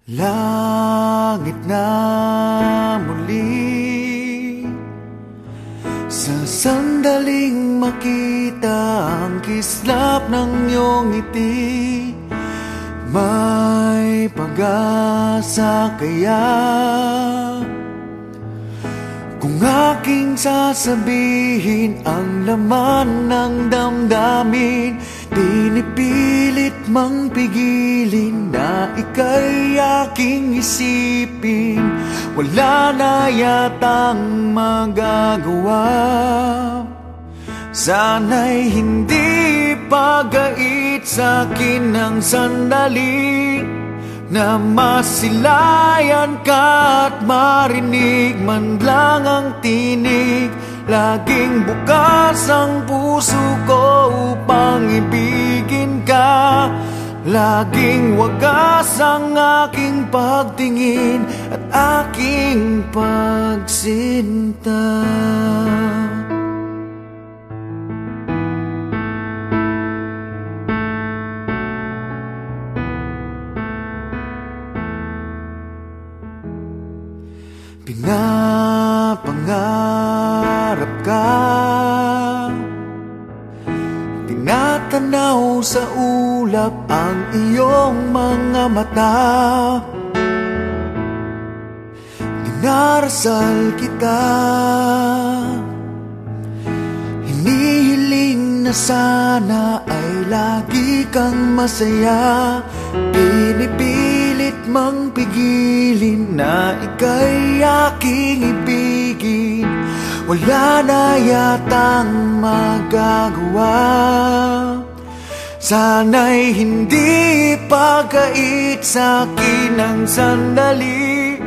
Langit na muli, sa sandaling makita ang kislap ng iyong ngiti. May pag-asa kaya kung aking sasabihin ang laman ng damdamin? Pinipilit mang pigilin na ika'y aking isipin. Wala na yatang magagawa. Sana'y hindi pagait sa'kin ng sandali na masilayan ka at marinig man lang ang tinig. Laging bukas ang puso ko upang ibigin ka. Laging wagas ang aking pagtingin at aking pagsinta. Pinapangarap ka, tinatanaw sa ulap ang iyong mga mata. Dinarasal kita, hinihiling na sana ay lagi kang masaya. Pinipilit mang pigilin na ika'y aking ibigin. Wala na yatang magagawa. Sana'y hindi pagait sa'kin ang sandali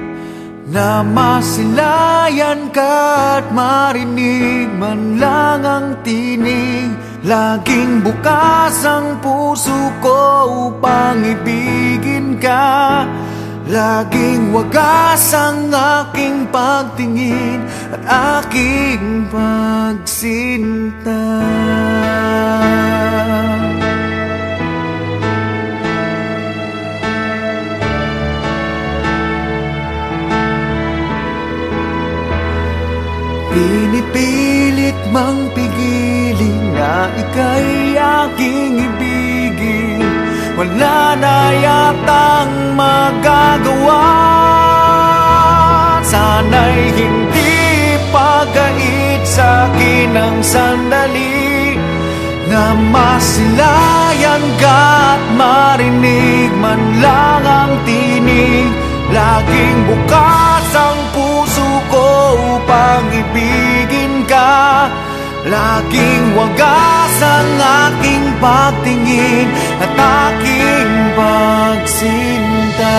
na masilayan ka at marinig man lang ang tinig. Laging bukas ang puso ko upang ibigin ka. Laging wagas ang aking pagtingin at aking pagsinta. Pinipilit mang pigilin na ika'y aking ibigin. Wala na yatang magagawa. Sana'y hindi pagait sa'kin ang sandali na masilayan ka at marinig man lang ang tinig. Laging bukas ang puso ko upang ibigin ka. Laging wagas ang aking pagtingin at aking pagsinta.